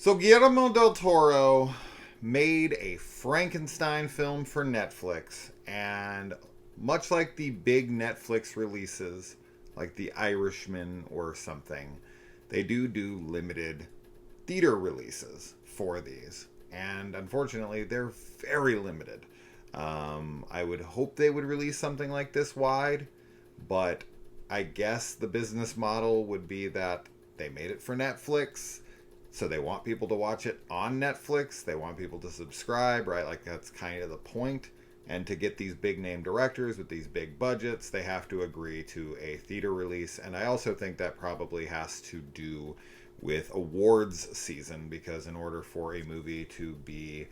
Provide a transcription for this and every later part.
So Guillermo del Toro made a Frankenstein film for Netflix, and much like the big Netflix releases, like The Irishman or something, they do limited theater releases for these. And unfortunately, they're very limited. I would hope they would release something like this wide, but I guess the business model would be that they made it for Netflix, so they want people to watch it on Netflix. They want people to subscribe, right? Like that's kind of the point. And to get these big name directors with these big budgets, they have to agree to a theater release. And I also think that probably has to do with awards season, because in order for a movie to be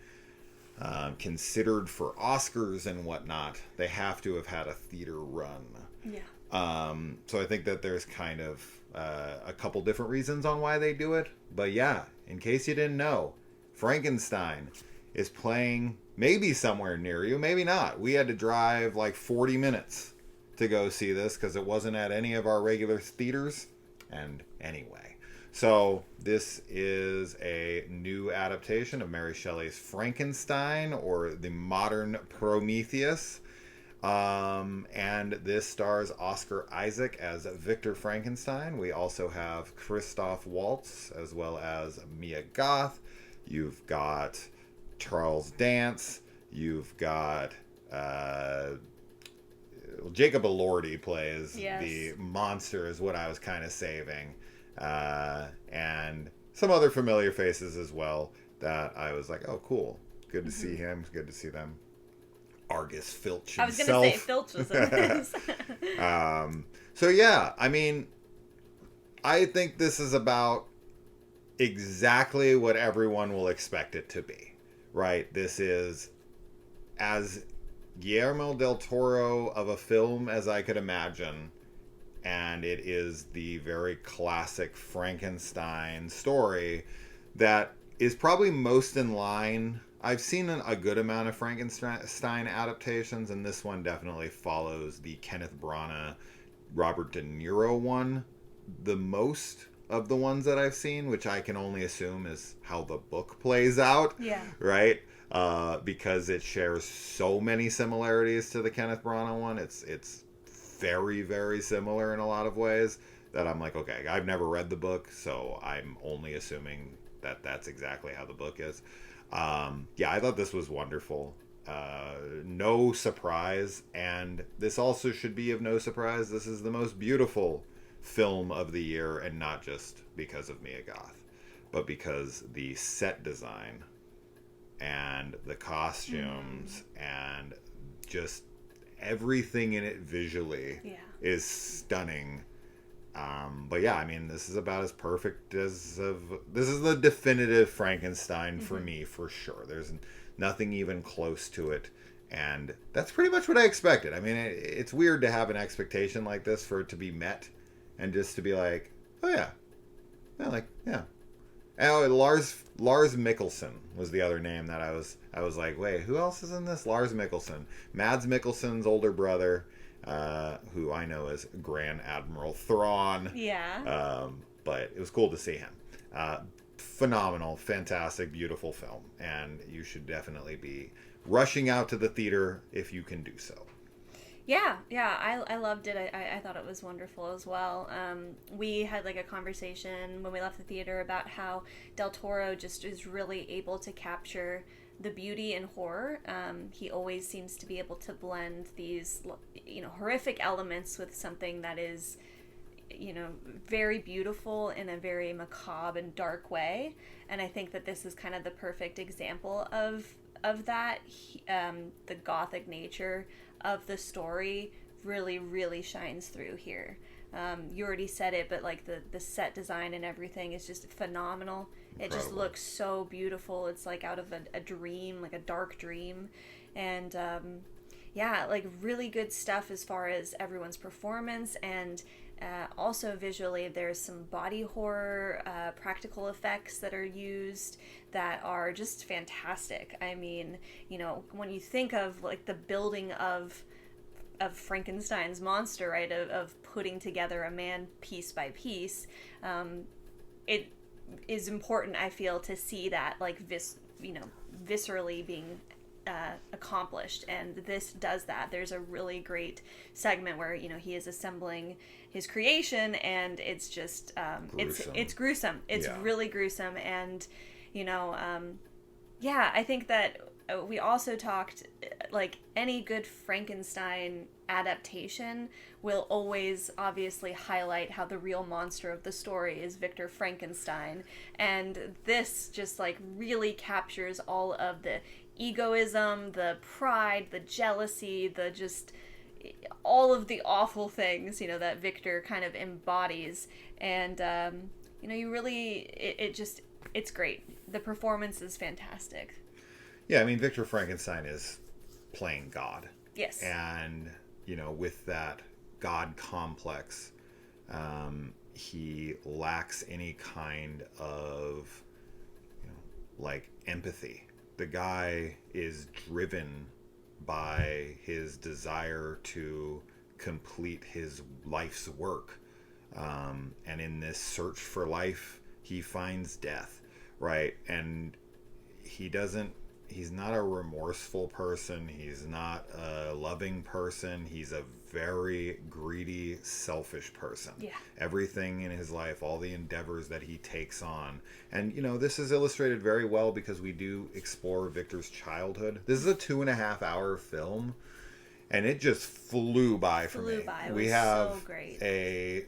considered for Oscars and whatnot, they have to have had a theater run. Yeah. So I think that there's kind of a couple different reasons on why they do it. But yeah, in case you didn't know, Frankenstein is playing maybe somewhere near you, maybe not. We had to drive like 40 minutes to go see this because it wasn't at any of our regular theaters. And anyway, so this is a new adaptation of Mary Shelley's Frankenstein, or the modern Prometheus. And this stars Oscar Isaac as Victor Frankenstein. We also have Christoph Waltz as well as Mia Goth. You've got Charles Dance. You've got Jacob Elordi plays the monster, is what I was kind of saving. And some other familiar faces as well that I was like, oh, cool. Good to see him. Good to see them. Argus Filch himself. I was going to say Filch was in this. So yeah, I mean, I think this is about exactly what everyone will expect it to be, right? This is as Guillermo del Toro of a film as I could imagine, and it is the very classic Frankenstein story that is probably most in line. I've seen a good amount of Frankenstein adaptations, and this one definitely follows the Kenneth Branagh, Robert De Niro one the most of the ones that I've seen, which I can only assume is how the book plays out. Yeah. Right? Because it shares so many similarities to the Kenneth Branagh one. It's very, very similar in a lot of ways that I'm like, okay, I've never read the book, so I'm only assuming that that's exactly how the book is. Yeah, I thought this was wonderful. No surprise, and this also should be of no surprise. This is the most beautiful film of the year, and not just because of Mia Goth, but because the set design and the costumes and just everything in it visually is stunning. But yeah, I mean, this is about as perfect as this is the definitive Frankenstein for me, for sure. There's nothing even close to it, and that's pretty much what I expected. I mean, it's weird to have an expectation like this for it to be met, and just to be like, oh yeah, yeah. And Lars Mikkelsen was the other name that I was like, wait, who else is in this? Lars Mikkelsen, Mads Mikkelsen's older brother. Who I know as Grand Admiral Thrawn. Yeah. But it was cool to see him. Phenomenal, fantastic, beautiful film. And you should definitely be rushing out to the theater if you can do so. Yeah, I loved it. I thought it was wonderful as well. We had like a conversation when we left the theater about how Del Toro just is really able to capture the beauty in horror. He always seems to be able to blend these, horrific elements with something that is, very beautiful in a very macabre and dark way. And I think that this is kind of the perfect example of that. The gothic nature of the story really, really shines through here. You already said it, but like the set design and everything is just phenomenal. It Incredible. just looks so beautiful. It's like out of a dream, like a dark dream. And like really good stuff as far as everyone's performance. And also visually, there's some body horror practical effects that are used that are just fantastic. I mean, when you think of like the building of Frankenstein's monster, right, of putting together a man piece by piece, is important, I feel, to see that like viscerally being accomplished, and this does that. There's a really great segment where he is assembling his creation, and it's just it's gruesome. It's really gruesome, and you know yeah, I think that we also talked like any good Frankenstein adaptation will always obviously highlight how the real monster of the story is Victor Frankenstein, and this just like really captures all of the egoism, the pride, the jealousy, the just all of the awful things that Victor kind of embodies. And you really it's great. The performance is fantastic. Yeah, I mean, Victor Frankenstein is playing God. Yes. And, with that God complex, he lacks any kind of, like, empathy. The guy is driven by his desire to complete his life's work. And in this search for life, he finds death, right? And he's not a remorseful person. He's not a loving person. He's a very greedy, selfish person. Yeah. Everything in his life, all the endeavors that he takes on. And, this is illustrated very well because we do explore Victor's childhood. This is a 2.5-hour film, and it just flew by for me. It was so great.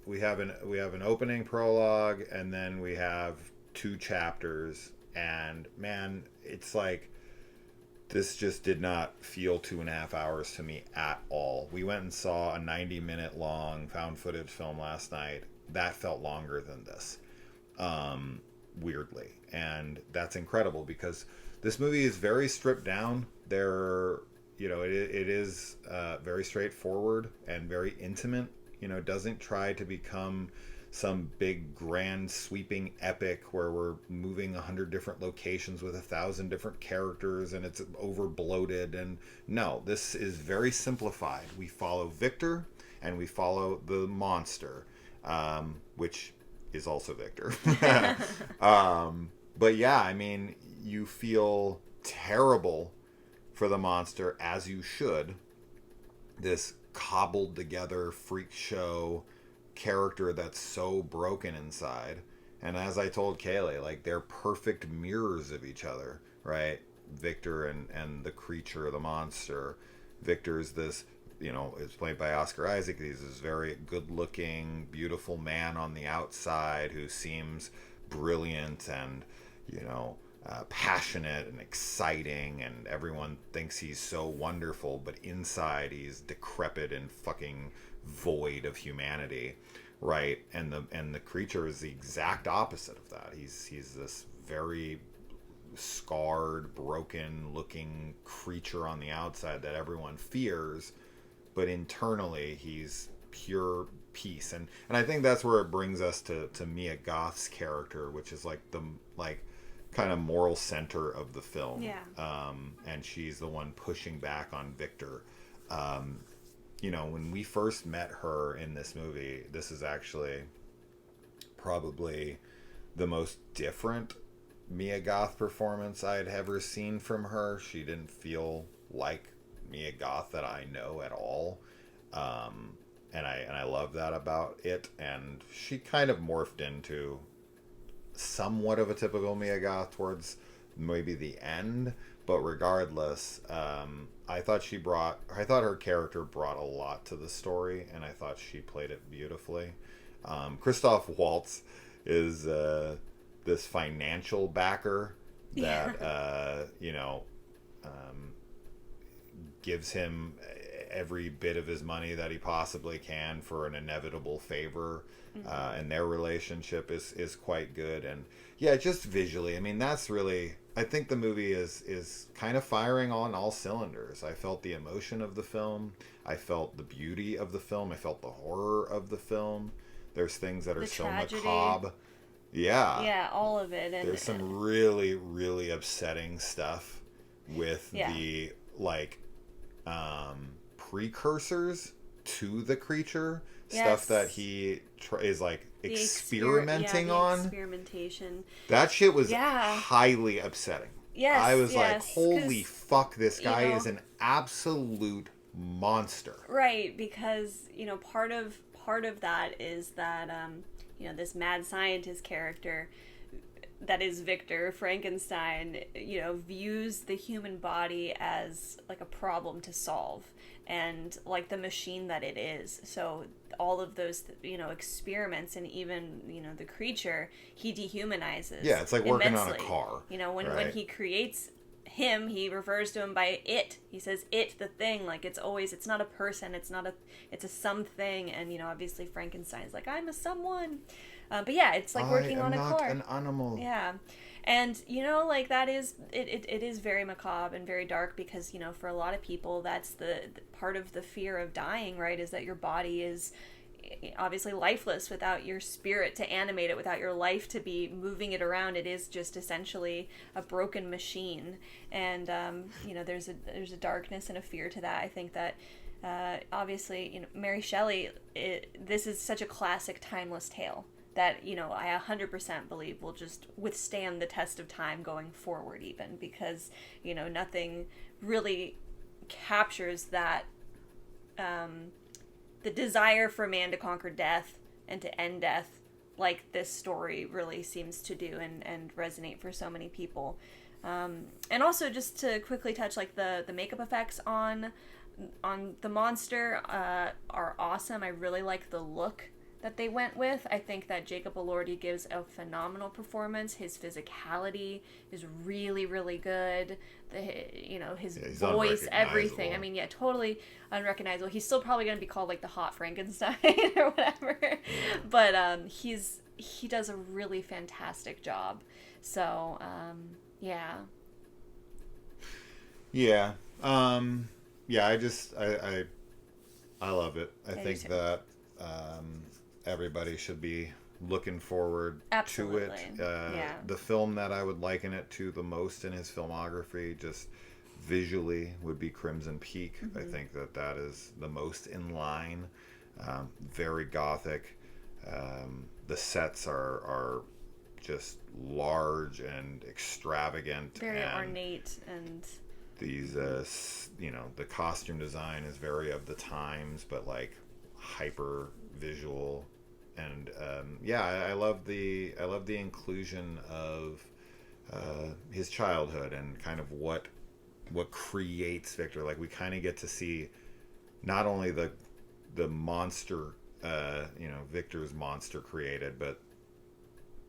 We have an opening prologue, and then we have 2 chapters, and man, it's like this just did not feel 2.5 hours to me at all. We went and saw a 90-minute long found footage film last night. That felt longer than this, weirdly, and that's incredible because this movie is very stripped down. It is very straightforward and very intimate. Doesn't try to become some big grand sweeping epic where we're moving 100 different locations with 1,000 different characters and it's over bloated. And no, this is very simplified. We follow Victor and we follow the monster, which is also Victor. But yeah, I mean, you feel terrible for the monster, as you should. This cobbled together freak show character that's so broken inside. And as I told Kaylee, like, they're perfect mirrors of each other, right? Victor and the creature, the monster. Victor's this, it's played by Oscar Isaac. He's this very good looking, beautiful man on the outside who seems brilliant and, passionate and exciting, and everyone thinks he's so wonderful, but inside he's decrepit and fucking void of humanity, right? And the creature is the exact opposite of that. He's this very scarred, broken looking creature on the outside that everyone fears, but internally he's pure peace. And I think that's where it brings us to Mia Goth's character, which is like the kind of moral center of the film. Yeah. And she's the one pushing back on Victor. When we first met her in this movie, this is actually probably the most different Mia Goth performance I had ever seen from her. She didn't feel like Mia Goth that I know at all. And I love that about it. And she kind of morphed into somewhat of a typical Mia Goth towards maybe the end, but regardless, I thought her character brought a lot to the story, and I thought she played it beautifully. Christoph Waltz is this financial backer that gives him every bit of his money that he possibly can for an inevitable favor. And their relationship is quite good. And yeah, just visually, I mean, that's really, I think the movie is kind of firing on all cylinders. I felt the emotion of the film. I felt the beauty of the film. I felt the horror of the film. There's things that are so macabre. Yeah. Yeah, all of it. And there's some really, really upsetting stuff with the, like, precursors to the creature stuff Yes. that he is like The experimenting on. experimentation. That shit was Yeah. highly upsetting. Yes. I was like, Yes. holy 'Cause, fuck, this you guy know, is an absolute monster. right, because part of that is that this mad scientist character that is Victor Frankenstein, views the human body as like a problem to solve and like the machine that it is. So all of those, experiments and even, the creature, he dehumanizes. Yeah, it's like working on a immensely. car. When right? he creates him, he refers to him by it. He says it, the thing, like it's not a person, it's a something. And obviously Frankenstein's like, I'm a someone. But yeah, it's like working on a car. I am not an animal. Yeah. And like that is it is very macabre and very dark because for a lot of people that's the part of the fear of dying, right, is that your body is obviously lifeless without your spirit to animate it, without your life to be moving it around. It is just essentially a broken machine. And there's a darkness and a fear to that. I think that obviously Mary Shelley, this is such a classic timeless tale that I 100% believe will just withstand the test of time going forward, even because nothing really captures that the desire for man to conquer death and to end death like this story really seems to do and resonate for so many people. And also just to quickly touch, like the makeup effects on the monster are awesome. I really like the look that they went with. I think that Jacob Elordi gives a phenomenal performance. His physicality is really, really good. His voice, everything. I mean, yeah, totally unrecognizable. He's still probably going to be called like the hot Frankenstein or whatever. But he does a really fantastic job. So, yeah. Yeah. Yeah, I love it. I think that everybody should be looking forward Absolutely. to it. The film that I would liken it to the most in his filmography, just visually, would be Crimson Peak. Mm-hmm. I think that is the most in line. Very gothic. The sets are just large and extravagant. Very ornate and... These, the costume design is very of the times, but like hyper visual. And I love the inclusion of his childhood and kind of what creates Victor. Like we kind of get to see not only the monster, Victor's monster created, but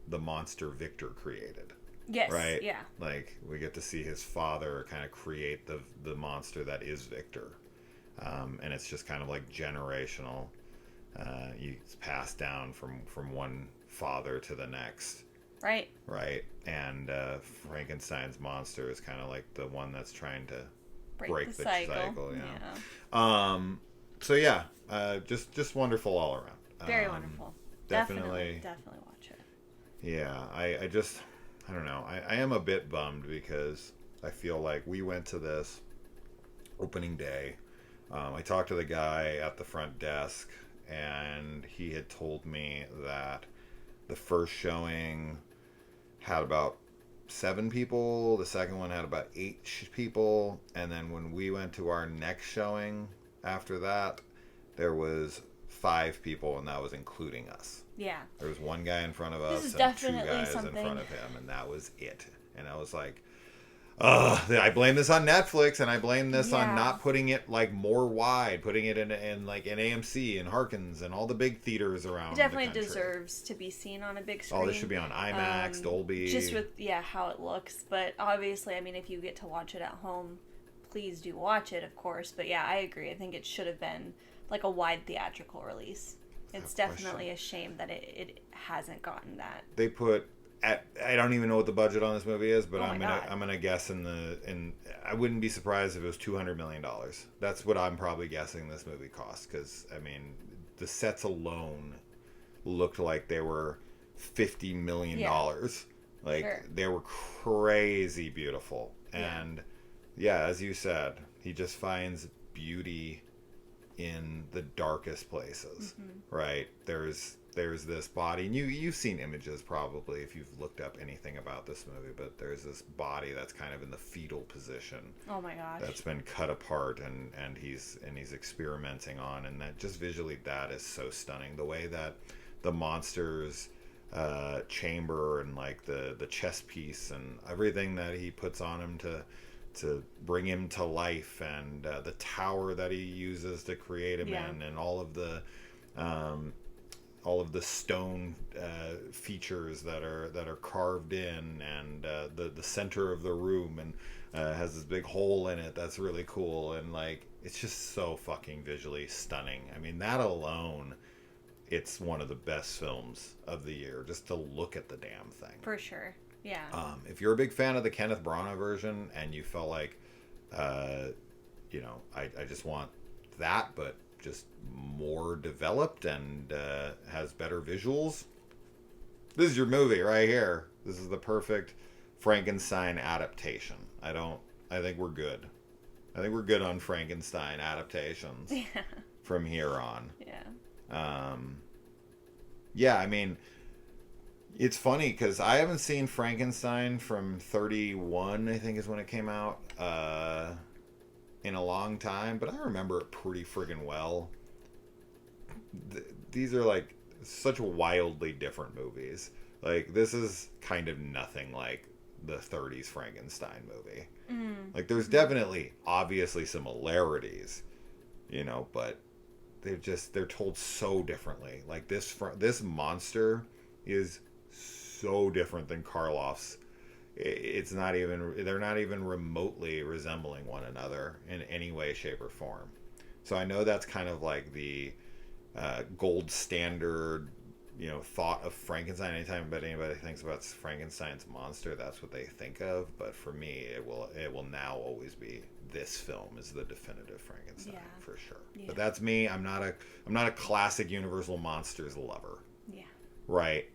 the monster Victor created. Yes. Right. Yeah. Like we get to see his father kind of create the monster that is Victor, and it's just kind of like generational. It's passed down from one father to the next. Right. Right. And Frankenstein's monster is kind of like the one that's trying to break the cycle. Yeah. So yeah, just wonderful all around. Very wonderful. Definitely watch it. Yeah. I don't know. I am a bit bummed because I feel like we went to this opening day. I talked to the guy at the front desk, and he had told me that the first showing had about 7 people, the second one had about 8 people, and then when we went to our next showing after that, there was 5 people, and that was including us. Yeah. There was one guy in front of us and 2 guys in front of him, and that was it. And I was like, I blame this on Netflix, and I blame this on not putting it like more wide, putting it in like an AMC and Harkins and all the big theaters around. It definitely deserves to be seen on a big screen. Oh, this should be on IMAX, Dolby. Just with how it looks, but obviously, I mean, if you get to watch it at home, please do watch it, of course. But yeah, I agree. I think it should have been like a wide theatrical release. It's definitely a shame that it hasn't gotten that. They put I don't even know what the budget on this movie is, but I'm gonna guess I wouldn't be surprised if it was $200 million. That's what I'm probably guessing this movie cost, because I mean the sets alone looked like they were $50 million. They were crazy beautiful, and as you said, he just finds beauty in the darkest places, right? There's this body, and you've seen images probably if you've looked up anything about this movie, but there's this body that's kind of in the fetal position. Oh my gosh. That's been cut apart, and he's experimenting on, and that just visually that is so stunning. The way that the monster's chamber and like the chess piece and everything that he puts on him to bring him to life, and the tower that he uses to create him in, and all of the stone features that are carved in, and the center of the room, and has this big hole in it that's really cool, and like it's just so fucking visually stunning. I mean, that alone, it's one of the best films of the year, just to look at the damn thing. For sure. Yeah. If you're a big fan of the Kenneth Branagh version and you felt like, I just want that, but just more developed and has better visuals, this is your movie right here. This is the perfect Frankenstein adaptation. I think we're good. I think we're good on Frankenstein adaptations from here on. Yeah. Yeah, I mean, it's funny because I haven't seen Frankenstein from 31, I think is when it came out, in a long time, but I remember it pretty friggin' well. These are like such wildly different movies. Like, this is kind of nothing like the 30s Frankenstein movie. Like, there's definitely obviously similarities, but they're told so differently. Like, this monster is so different than Karloff's. They're not even remotely resembling one another in any way, shape, or form. So I know that's kind of like the gold standard, thought of Frankenstein. Anytime anybody thinks about Frankenstein's monster, that's what they think of. But for me, it will now always be, this film is the definitive Frankenstein, for sure. Yeah. But that's me. I'm not a classic Universal Monsters lover. Yeah. Right.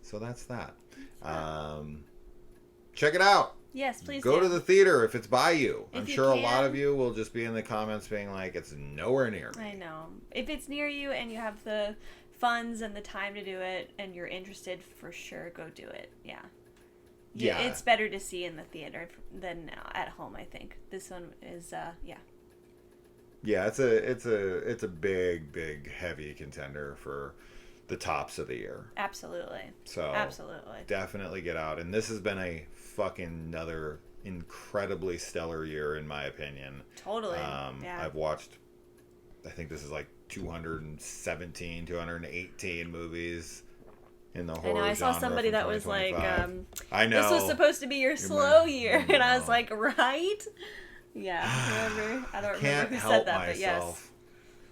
So that's that. Check it out. Yes, please go to the theater if it's by you. I'm sure a lot of you you will just be in the comments being like, it's nowhere near me. I know. If it's near you and you have the funds and the time to do it and you're interested, for sure, go do it. Yeah. Yeah. It's better to see in the theater than at home, I think. This one is, Yeah, it's a big, heavy contender for the tops of the year. Absolutely. So absolutely, definitely get out. And this has been a fucking another incredibly stellar year, in my opinion. Totally. Yeah. I've watched, I think this is like 217, 218 movies in the horror genre. I saw somebody that was like, I know. This was supposed to be your slow year. And I was like, right? Yeah. Remember? I don't remember who said that, but yes.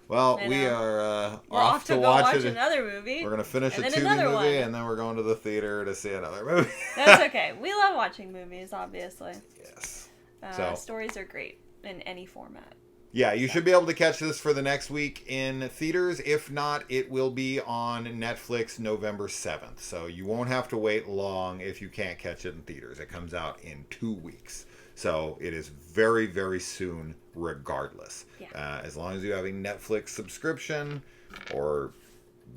Well, we are we're off to go watch another movie. We're going to finish a Tubi movie, and then we're going to the theater to see another movie. That's okay. We love watching movies, obviously. Yes. Stories are great in any format. Yeah, you should be able to catch this for the next week in theaters. If not, it will be on Netflix November 7th. So you won't have to wait long if you can't catch it in theaters. It comes out in 2 weeks. So it is very, very soon regardless. Yeah. As long as you have a Netflix subscription or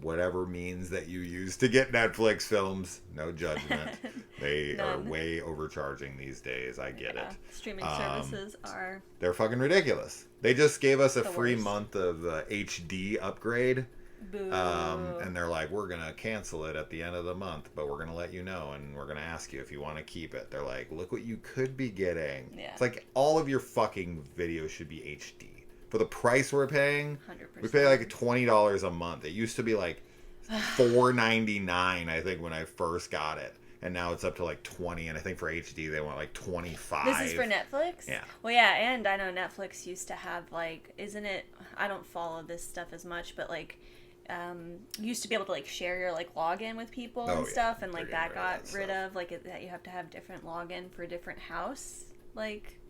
whatever means that you use to get Netflix films, no judgment. They are way overcharging these days. I get it. Streaming services are... They're fucking ridiculous. They just gave us a free month of HD upgrade. Boo. And they're like, we're going to cancel it at the end of the month, but we're going to let you know, and we're going to ask you if you want to keep it. They're like, look what you could be getting. Yeah. It's like all of your fucking videos should be HD. For the price we're paying, 100%. We pay like $20 a month. It used to be like $4.99, I think, when I first got it. And now it's up to like 20, and I think for HD they want like 25. This is for Netflix? Yeah. Well, yeah, and I know Netflix used to have like, isn't it, I don't follow this stuff as much, but like, you used to be able to like share your like login with people and stuff, and like that got rid of, like that you have to have different login for a different house, like...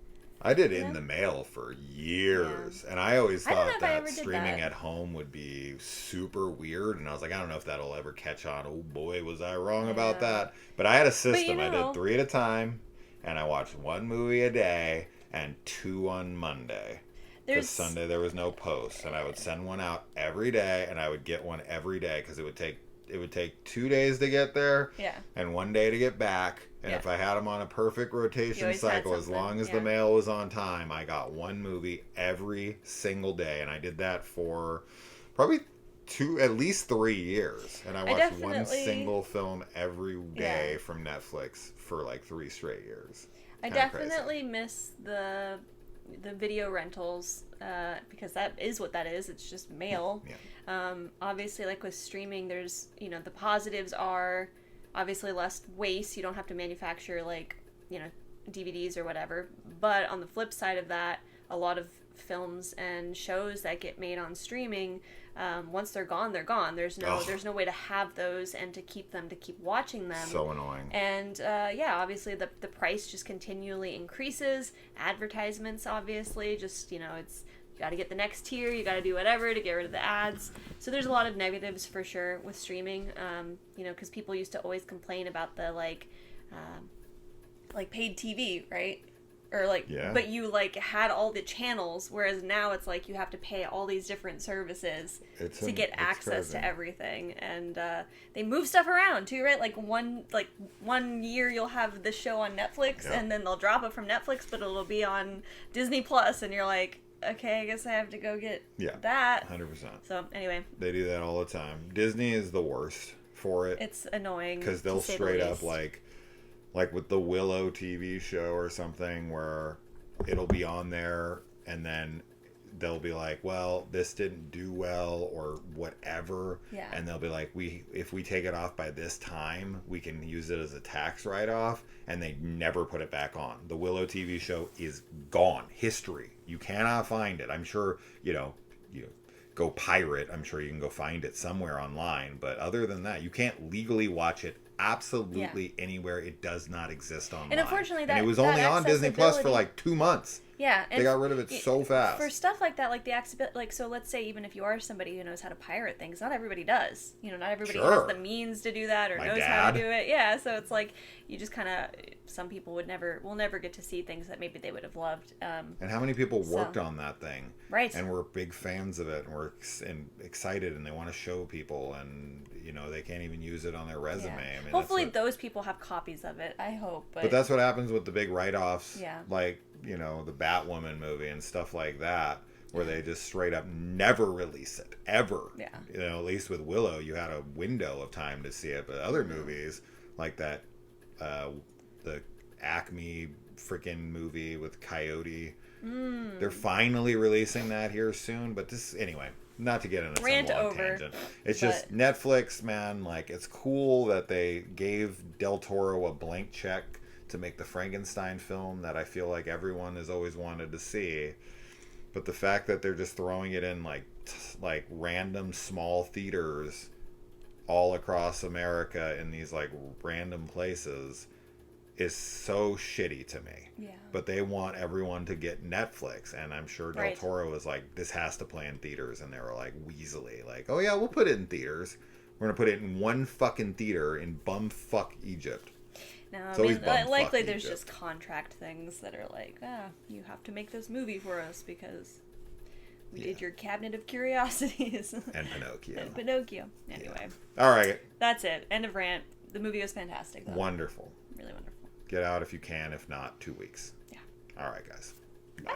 I did In the Mail for years, and I always thought that streaming at home would be super weird, and I was like, I don't know if that'll ever catch on. Oh boy, was I wrong about that. But I had a system. I did 3 at a time, and I watched 1 movie a day and 2 on Monday. Because Sunday there was no post, and I would send one out every day, and I would get one every day because it would take 2 days to get there, and 1 day to get back. And if I had them on a perfect rotation cycle, as long as the mail was on time, I got one movie every single day, and I did that for probably at least 3 years, and I watched one single film every day from Netflix for like 3 straight years. I definitely miss the video rentals because that is what that is. It's just mail. Obviously, like with streaming, there's the positives are obviously less waste. You don't have to manufacture like DVDs or whatever. But on the flip side of that, a lot of films and shows that get made on streaming, once they're gone, they're gone. There's no way to have those and to keep watching them. So annoying. And obviously the price just continually increases. Advertisements, obviously, just it's you got to get the next tier. You got to do whatever to get rid of the ads. So there's a lot of negatives for sure with streaming. Because people used to always complain about the like paid TV, right? Or but you had all the channels, whereas now it's like you have to pay all these different services to get access to everything, and they move stuff around too, right? Like one year you'll have the show on Netflix, and then they'll drop it from Netflix, but it'll be on Disney Plus, and you're like, okay, I guess I have to go get that. 100%. So anyway, they do that all the time. Disney is the worst for it. It's annoying because they'll straight up like with the Willow TV show or something, where it'll be on there and then they'll be like, well, this didn't do well or whatever. Yeah. And they'll be like, if we take it off by this time, we can use it as a tax write-off. And they never put it back on. The Willow TV show is gone. History. You cannot find it. I'm sure, you go pirate. I'm sure you can go find it somewhere online. But other than that, you can't legally watch it absolutely anywhere. It does not exist online. And unfortunately, it was only on Disney Plus for like 2 months. Yeah, they got rid of it so fast. For stuff like that, like the accessibility, so let's say even if you are somebody who knows how to pirate things, not everybody does. Not everybody has the means to do that or knows how to do it. Yeah, so it's like you just kind of, some people will never get to see things that maybe they would have loved. And how many people worked on that thing, right? And were big fans of it and were excited and they want to show people, and they can't even use it on their resume. Yeah. I mean, hopefully those people have copies of it. I hope. But that's what happens with the big write-offs. Yeah. Like the Batwoman movie and stuff like that, where they just straight up never release it ever. Yeah. At least with Willow, you had a window of time to see it, but other movies like that, the Acme freaking movie with Coyote, they're finally releasing that here soon. But anyway, not to get into some long tangent. It's just Netflix, man. Like, it's cool that they gave Del Toro a blank check to make the Frankenstein film that I feel like everyone has always wanted to see. But the fact that they're just throwing it in like random small theaters all across America in these like random places is so shitty to me. Yeah. But they want everyone to get Netflix, and I'm sure Del Toro was like, this has to play in theaters, and they were like weaselly, like, oh yeah, we'll put it in theaters. We're gonna put it in one fucking theater in bumfuck Egypt. No, I mean, likely there's just contract things that are like, you have to make this movie for us because we did your Cabinet of Curiosities. And Pinocchio. Anyway. Yeah. All right. That's it. End of rant. The movie was fantastic, though. Wonderful. Really wonderful. Get out if you can. If not, 2 weeks. Yeah. All right, guys. Bye.